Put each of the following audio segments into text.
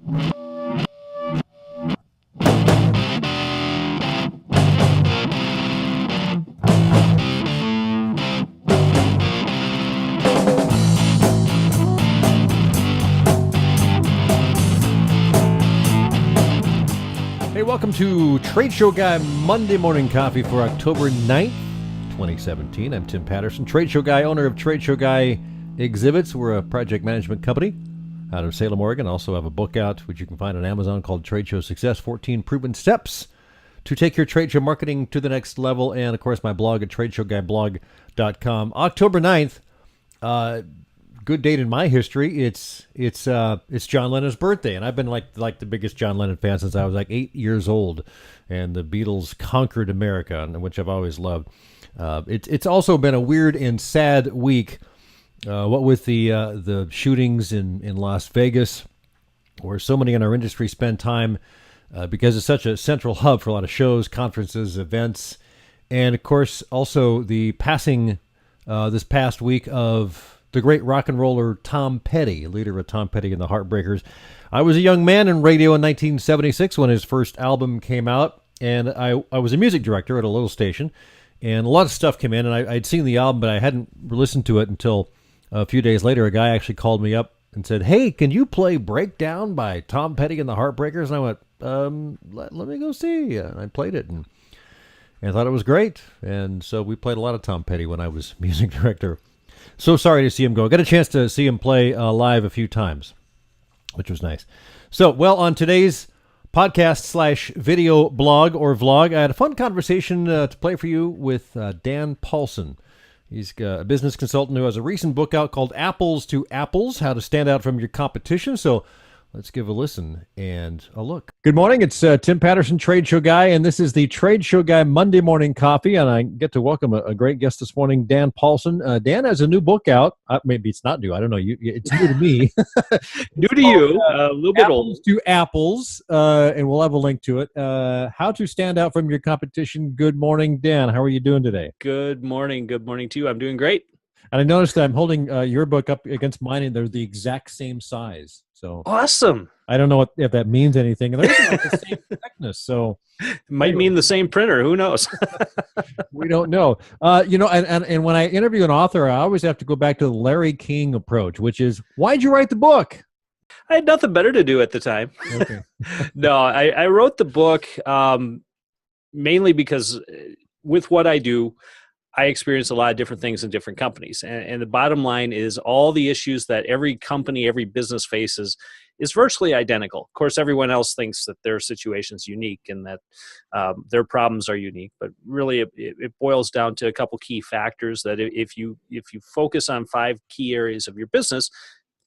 Hey, welcome to Trade Show Guy Monday Morning Coffee for October 9th, 2017. I'm Tim Patterson, Trade Show Guy, owner of Trade Show Guy Exhibits. We're a project management company out of Salem, Oregon. Also have a book out, which you can find on Amazon, called Trade Show Success, 14 Proven Steps to Take Your Trade Show Marketing to the Next Level. And, of course, my blog at tradeshowguyblog.com. October 9th, good date in my history. It's John Lennon's birthday, and I've been like the biggest John Lennon fan since I was like 8 years old, and the Beatles conquered America, which I've always loved. It's also been a weird and sad week, what with the shootings in Las Vegas, where so many in our industry spend time because it's such a central hub for a lot of shows, conferences, events, and of course also the passing this past week of the great rock and roller Tom Petty, leader of Tom Petty and the Heartbreakers. I was a young man in radio in 1976 when his first album came out, and I was a music director at a little station, and a lot of stuff came in, and I'd seen the album, but I hadn't listened to it until a few days later. A guy actually called me up and said, "Hey, can you play Breakdown by Tom Petty and the Heartbreakers?" And I went, let me go see. And I played it, and I thought it was great. And so we played a lot of Tom Petty when I was music director. So sorry to see him go. I got a chance to see him play live a few times, which was nice. So, well, on today's podcast / video blog or vlog, I had a fun conversation to play for you with Dan Paulson. He's a business consultant who has a recent book out called Apples to Apples, How to Stand Out from Your Competition. So let's give a listen and a look. Good morning. It's Tim Patterson, Trade Show Guy, and this is the Trade Show Guy Monday Morning Coffee, and I get to welcome a great guest this morning, Dan Paulson. Dan has a new book out. Maybe it's not new. I don't know. It's new to me. New to you. A little bit old. Apples to Apples, and we'll have a link to it. How to Stand Out from Your Competition. Good morning, Dan. How are you doing today? Good morning. Good morning to you. I'm doing great. And I noticed that I'm holding your book up against mine, and they're the exact same size. So awesome. I don't know if that means anything. And they're about the same thickness, so it might mean the same printer. Who knows? We don't know. And when I interview an author, I always have to go back to the Larry King approach, which is, why'd you write the book? I had nothing better to do at the time. Okay. No, I wrote the book mainly because with what I do, I experience a lot of different things in different companies. And the bottom line is all the issues that every company, every business faces is virtually identical. Of course, everyone else thinks that their situation's unique and that their problems are unique. But really, it boils down to a couple key factors that if you focus on 5 key areas of your business,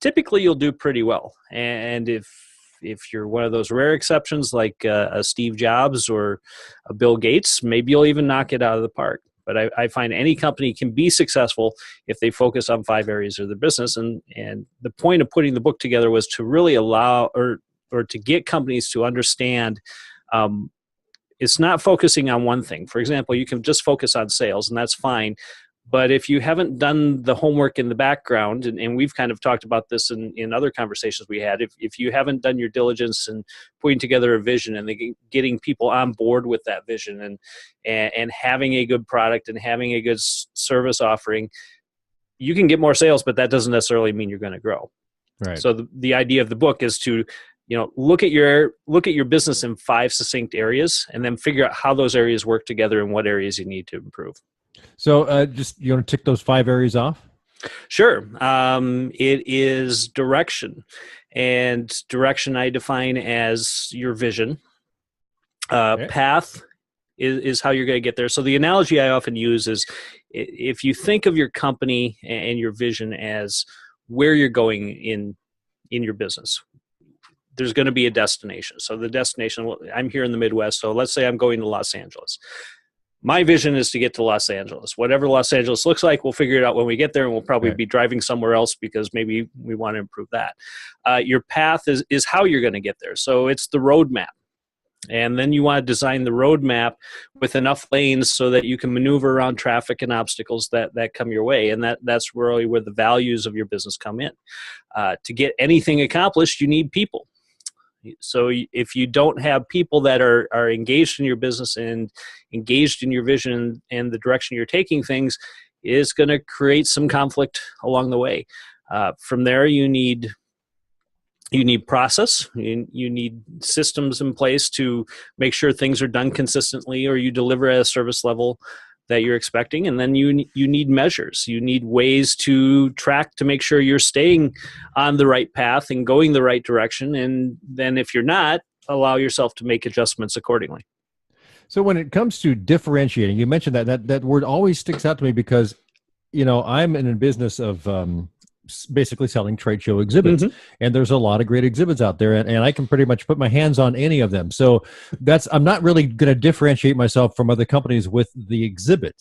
typically you'll do pretty well. And if you're one of those rare exceptions like a Steve Jobs or a Bill Gates, maybe you'll even knock it out of the park. But I find any company can be successful if they focus on 5 areas of their business. And the point of putting the book together was to really allow or to get companies to understand it's not focusing on one thing. For example, you can just focus on sales, and that's fine. But if you haven't done the homework in the background, and we've kind of talked about this in other conversations we had, if you haven't done your diligence and putting together a vision and getting people on board with that vision and having a good product and having a good service offering, you can get more sales, but that doesn't necessarily mean you're going to grow. Right. So the idea of the book is to look at your business in 5 succinct areas and then figure out how those areas work together and what areas you need to improve. So just you want to tick those 5 areas off? Sure. It is direction. And direction I define as your vision. Okay. Path is how you're going to get there. So the analogy I often use is if you think of your company and your vision as where you're going in your business, there's going to be a destination. So the destination, I'm here in the Midwest, so let's say I'm going to Los Angeles. My vision is to get to Los Angeles. Whatever Los Angeles looks like, we'll figure it out when we get there, and we'll probably be driving somewhere else because maybe we want to improve that. Your path is how you're going to get there. So it's the roadmap. And then you want to design the roadmap with enough lanes so that you can maneuver around traffic and obstacles that come your way. And that's really where the values of your business come in. To get anything accomplished, you need people. So if you don't have people that are engaged in your business and engaged in your vision and the direction you're taking things, it's going to create some conflict along the way. From there, you need process. You need systems in place to make sure things are done consistently, or you deliver at a service level that you're expecting. And then you need measures. You need ways to track to make sure you're staying on the right path and going the right direction. And then if you're not, allow yourself to make adjustments accordingly. So when it comes to differentiating, you mentioned that word always sticks out to me because, I'm in a business of basically selling trade show exhibits, and there's a lot of great exhibits out there, and I can pretty much put my hands on any of them. So I'm not really going to differentiate myself from other companies with the exhibit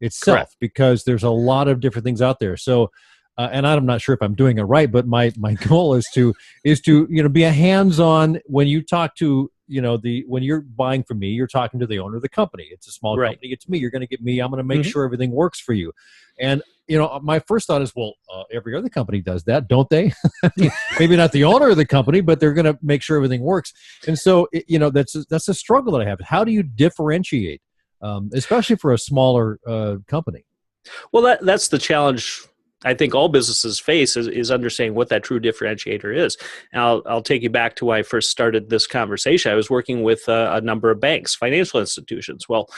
itself. Correct. Because there's a lot of different things out there. So and I'm not sure if I'm doing it right, but my goal is to be a hands-on. When you talk to when you're buying from me, you're talking to the owner of the company. It's a small company. It's me. You're going to get me. I'm going to make sure everything works for you. And my first thought is, well, every other company does that, don't they? Maybe not the owner of the company, but they're going to make sure everything works. And so, that's a struggle that I have. How do you differentiate, especially for a smaller company? Well, that's the challenge I think all businesses face is understanding what that true differentiator is. And I'll take you back to when I first started this conversation. I was working with a number of banks, financial institutions. Well,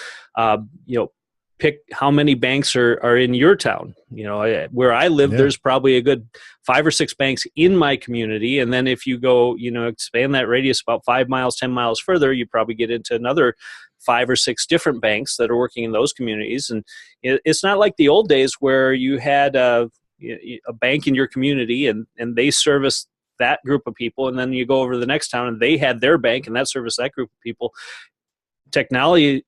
pick how many banks are in your town. Where I live, there's probably a good 5 or 6 banks in my community. And then if you go, expand that radius about 5 miles, 10 miles further, you probably get into another 5 or 6 different banks that are working in those communities. And it's not like the old days where you had a bank in your community and they service that group of people. And then you go over to the next town and they had their bank and that serviced that group of people. Technology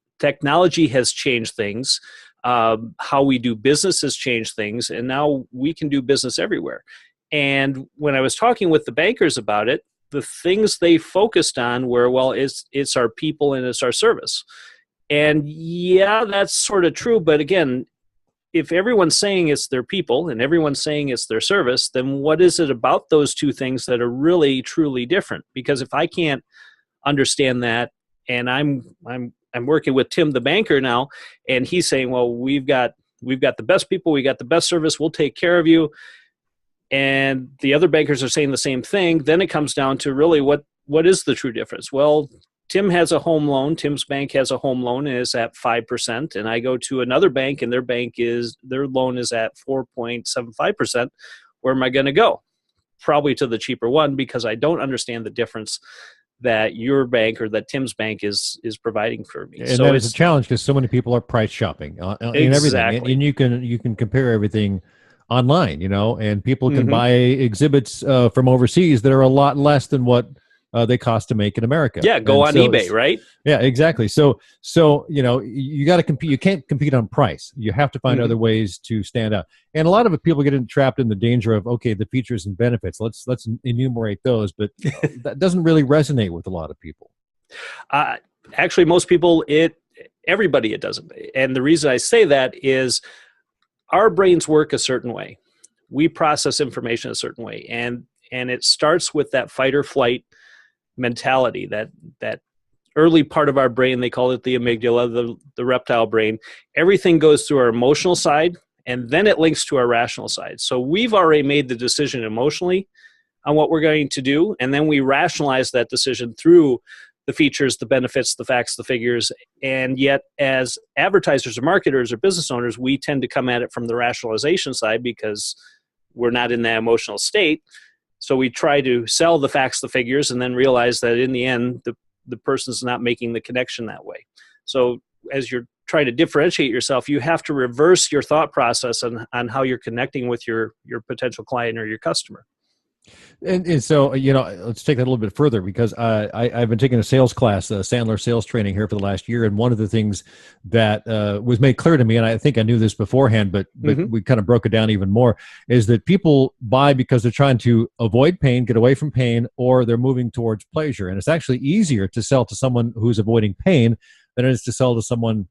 has changed things. How we do business has changed things. And now we can do business everywhere. And when I was talking with the bankers about it, the things they focused on were, well, it's our people and it's our service. And yeah, that's sort of true. But again, if everyone's saying it's their people and everyone's saying it's their service, then what is it about those two things that are really, truly different? Because if I can't understand that, and I'm working with Tim, the banker now, and he's saying, well, we've got the best people, we got the best service, we'll take care of you. And the other bankers are saying the same thing. Then it comes down to really what is the true difference? Well, Tim has a home loan. Tim's bank has a home loan and is at 5%. And I go to another bank and their loan is at 4.75%. Where am I going to go? Probably to the cheaper one because I don't understand the difference that your bank or that Tim's bank is providing for me. And so it's a challenge because so many people are price shopping in everything. And you can compare everything online, and people can buy exhibits from overseas that are a lot less than what they cost to make in America. Yeah, go on eBay, right? Yeah, exactly. So you got to compete. You can't compete on price. You have to find other ways to stand out. And a lot of it, people get trapped in the danger of, okay, the features and benefits. Let's enumerate those, but that doesn't really resonate with a lot of people. Actually, most people, everybody it doesn't. And the reason I say that is our brains work a certain way. We process information a certain way, and it starts with that fight or flight mentality, that early part of our brain. They call it the amygdala, the reptile brain. Everything goes through our emotional side, and then it links to our rational side. So we've already made the decision emotionally on what we're going to do, and then we rationalize that decision through the features, the benefits, the facts, the figures. And yet, as advertisers or marketers or business owners, we tend to come at it from the rationalization side because we're not in that emotional state. So we try to sell the facts, the figures, and then realize that in the end, the person's not making the connection that way. So as you're trying to differentiate yourself, you have to reverse your thought process on how you're connecting with your potential client or your customer. And so, let's take that a little bit further because I've been taking a sales class, Sandler sales training here for the last year. And one of the things that was made clear to me, and I think I knew this beforehand, but we kind of broke it down even more, is that people buy because they're trying to avoid pain, get away from pain, or they're moving towards pleasure. And it's actually easier to sell to someone who's avoiding pain than it is to sell to someone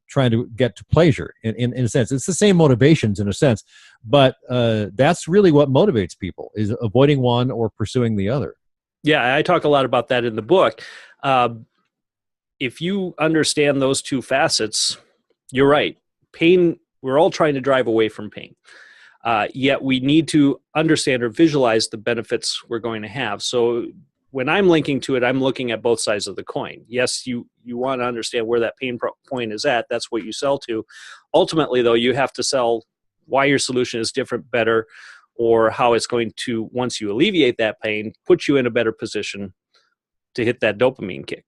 trying to get to pleasure in a sense. It's the same motivations in a sense, but that's really what motivates people is avoiding one or pursuing the other. Yeah, I talk a lot about that in the book. If you understand those two facets, you're right. Pain, we're all trying to drive away from pain. Yet we need to understand or visualize the benefits we're going to have. So when I'm linking to it, I'm looking at both sides of the coin. Yes, you want to understand where that pain point is at. That's what you sell to. Ultimately, though, you have to sell why your solution is different, better, or how it's going to, once you alleviate that pain, put you in a better position to hit that dopamine kick.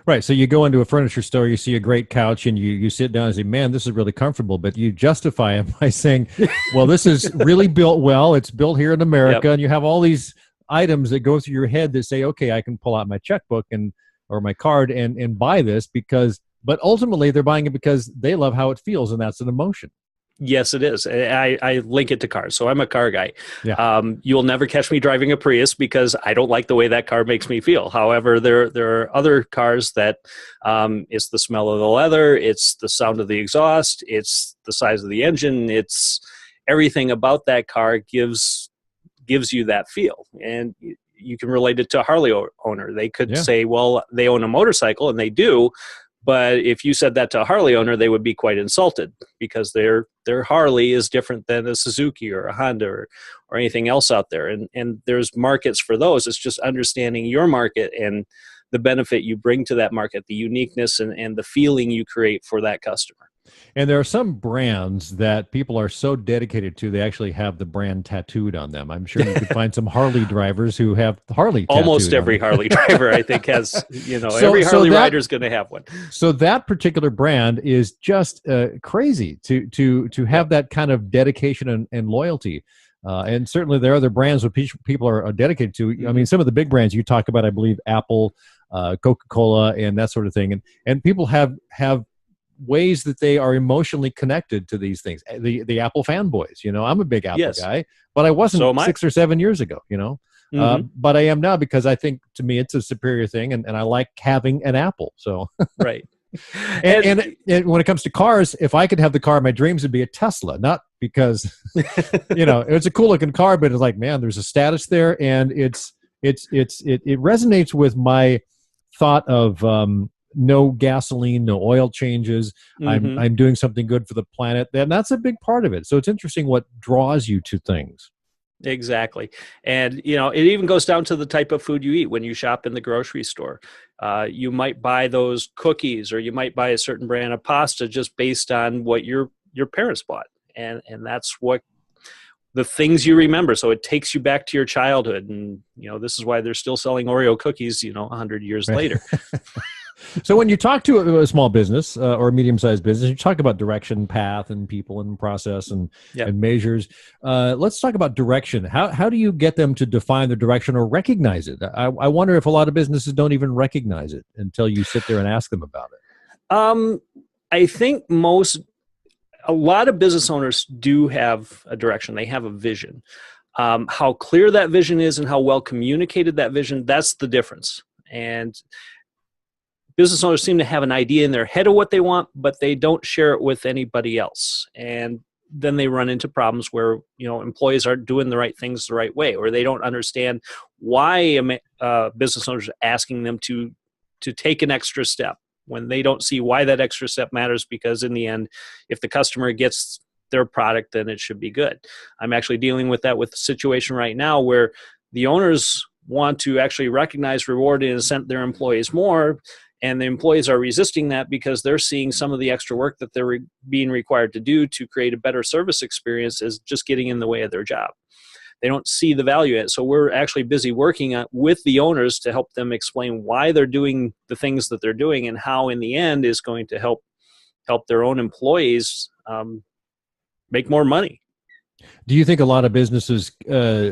Right. So you go into a furniture store, you see a great couch, and you sit down and say, man, this is really comfortable. But you justify it by saying, well, this is really built well. It's built here in America. Yep. And you have all these items that go through your head that say, okay, I can pull out my checkbook or my card and buy this but ultimately they're buying it because they love how it feels, and that's an emotion. Yes, it is. I link it to cars. So I'm a car guy. Yeah. You'll never catch me driving a Prius because I don't like the way that car makes me feel. However, there are other cars that it's the smell of the leather, it's the sound of the exhaust, it's the size of the engine, it's everything about that car gives you that feel. And you can relate it to a Harley owner. They could say, well, they own a motorcycle, and they do. But if you said that to a Harley owner, they would be quite insulted because their Harley is different than a Suzuki or a Honda or anything else out there. And there's markets for those. It's just understanding your market and the benefit you bring to that market, the uniqueness and the feeling you create for that customer. And there are some brands that people are so dedicated to, they actually have the brand tattooed on them. I'm sure you could find some Harley drivers who have Harley tattooed. Almost every Harley driver, I think, has, every Harley rider is going to have one. So that particular brand is just crazy to have that kind of dedication and loyalty. And certainly there are other brands that people are dedicated to. I mean, some of the big brands you talk about, I believe, Apple, Coca-Cola, and that sort of thing. And people have ways that they are emotionally connected to these things. The Apple fanboys, I'm a big Apple guy, but I wasn't 6 or 7 years ago, but I am now because I think, to me, it's a superior thing, and I like having an Apple. So right. and when it comes to cars, if I could have the car of my dreams, it'd be a Tesla, not because, it's a cool looking car, but it's like, man, there's a status there, and it resonates with my thought of, no gasoline, no oil changes. I'm doing something good for the planet. And that's a big part of it. So it's interesting what draws you to things. Exactly. And, it even goes down to the type of food you eat when you shop in the grocery store. You might buy those cookies, or you might buy a certain brand of pasta just based on what your parents bought. And that's what the things you remember. So it takes you back to your childhood. And, this is why they're still selling Oreo cookies, 100 years later. So when you talk to a small business or a medium-sized business, you talk about direction, path, and people, and process, and measures. Let's talk about direction. How do you get them to define their direction or recognize it? I wonder if a lot of businesses don't even recognize it until you sit there and ask them about it. I think a lot of business owners do have a direction. They have a vision. How clear that vision is and how well communicated that vision, that's the difference. And business owners seem to have an idea in their head of what they want, but they don't share it with anybody else. And then they run into problems where, employees aren't doing the right things the right way, or they don't understand why business owners are asking them to take an extra step when they don't see why that extra step matters, because in the end, if the customer gets their product, then it should be good. I'm actually dealing with that with the situation right now where the owners want to actually recognize, reward, and incent their employees more. And the employees are resisting that because they're seeing some of the extra work that they're being required to do to create a better service experience as just getting in the way of their job. They don't see the value in it. So we're actually busy working with the owners to help them explain why they're doing the things that they're doing and how in the end is going to help their own employees make more money. Do you think a lot of businesses,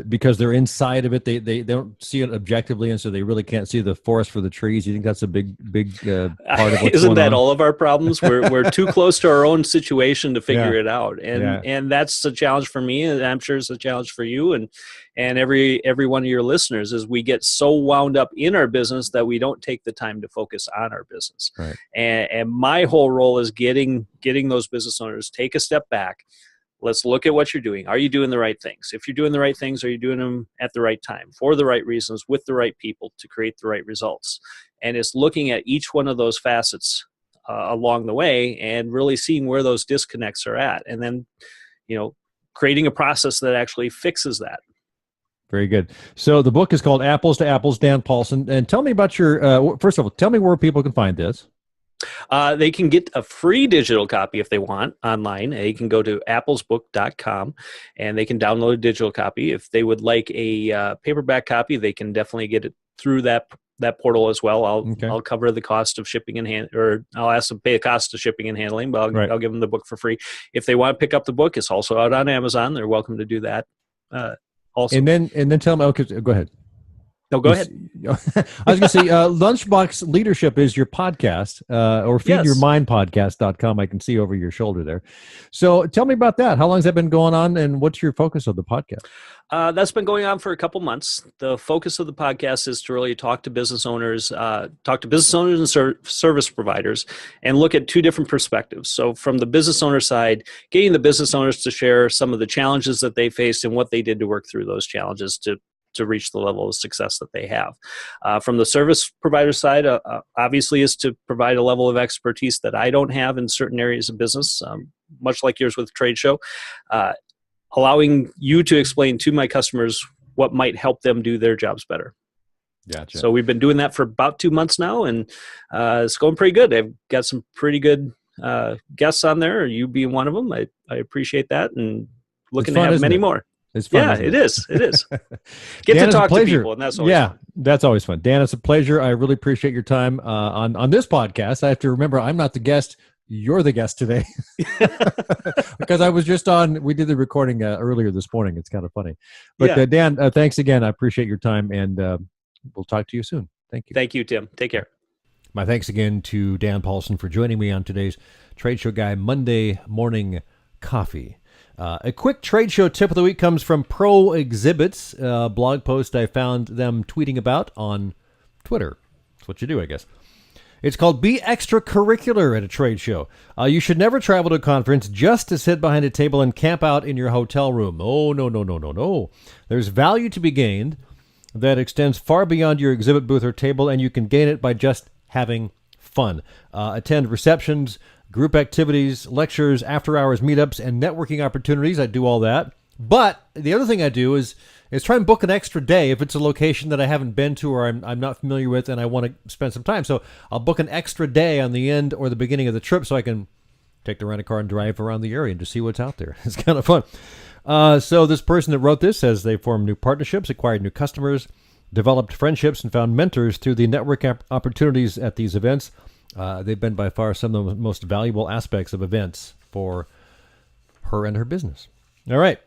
because they're inside of it, they don't see it objectively, and so they really can't see the forest for the trees? You think that's a big part of what's Isn't that going on? all of our problems? We're too close to our own situation to figure it out, and that's a challenge for me, and I'm sure it's a challenge for you, and every one of your listeners. Is we get so wound up in our business that we don't take the time to focus on our business. Right. And my whole role is getting those business owners take a step back. Let's look at what you're doing. Are you doing the right things? If you're doing the right things, are you doing them at the right time, for the right reasons, with the right people to create the right results? And it's looking at each one of those facets along the way and really seeing where those disconnects are at. And then, creating a process that actually fixes that. Very good. So the book is called Apples to Apples, Dan Paulson. And tell me about your, first of all, tell me where people can find this. They can get a free digital copy if they want online. They can go to applesbook.com and they can download a digital copy. If they would like a paperback copy, they can definitely get it through that portal as well. I'll cover the cost of shipping or I'll ask them to pay the cost of shipping and handling, but I'll give them the book for free. If they want to pick up the book, it's also out on Amazon. They're welcome to do that. Also. And then tell me, okay, go ahead. No, go ahead. I was going to say, Lunchbox Leadership is your podcast, or feedyourmindpodcast.com. I can see over your shoulder there. So tell me about that. How long has that been going on, and what's your focus of the podcast? That's been going on for a couple months. The focus of the podcast is to really talk to business owners and service providers, and look at two different perspectives. So from the business owner side, getting the business owners to share some of the challenges that they faced and what they did to work through those challenges to reach the level of success that they have. From the service provider side, obviously is to provide a level of expertise that I don't have in certain areas of business, much like yours with Trade Show, allowing you to explain to my customers what might help them do their jobs better. Gotcha. So we've been doing that for about 2 months now, and it's going pretty good. I've got some pretty good guests on there, you being one of them. I appreciate that, and looking to have many more. It's fun. Yeah, it is. It is. Get Dan, to talk to people, and that's always fun. That's always fun. Dan, it's a pleasure. I really appreciate your time on this podcast. I have to remember I'm not the guest. You're the guest today. Because I was just we did the recording earlier this morning. It's kind of funny. But Dan, thanks again. I appreciate your time, and we'll talk to you soon. Thank you. Thank you, Tim. Take care. My thanks again to Dan Paulson for joining me on today's Trade Show Guy Monday Morning Coffee. A quick trade show tip of the week comes from Pro Exhibits, a blog post I found them tweeting about on Twitter. That's what you do, I guess. It's called Be Extracurricular at a Trade Show. You should never travel to a conference just to sit behind a table and camp out in your hotel room. Oh, no. There's value to be gained that extends far beyond your exhibit booth or table, and you can gain it by just having fun. Attend receptions, group activities, lectures, after-hours meetups, and networking opportunities. I do all that. But the other thing I do is try and book an extra day if it's a location that I haven't been to or I'm not familiar with and I want to spend some time. So I'll book an extra day on the end or the beginning of the trip so I can take the rent-a-car and drive around the area and just see what's out there. It's kind of fun. So this person that wrote this says they formed new partnerships, acquired new customers, developed friendships, and found mentors through the network opportunities at these events. They've been by far some of the most valuable aspects of events for her and her business. All right.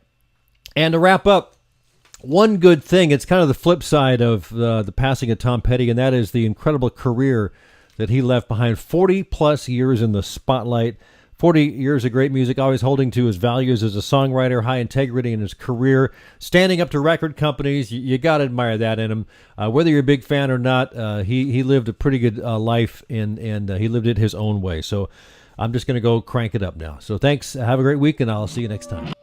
And to wrap up, one good thing, it's kind of the flip side of the passing of Tom Petty, and that is the incredible career that he left behind. 40-plus years in the spotlight, 40 years of great music, always holding to his values as a songwriter, high integrity in his career, standing up to record companies. You got to admire that in him. Whether you're a big fan or not, he lived a pretty good life, and he lived it his own way. So I'm just going to go crank it up now. So thanks. Have a great week, and I'll see you next time.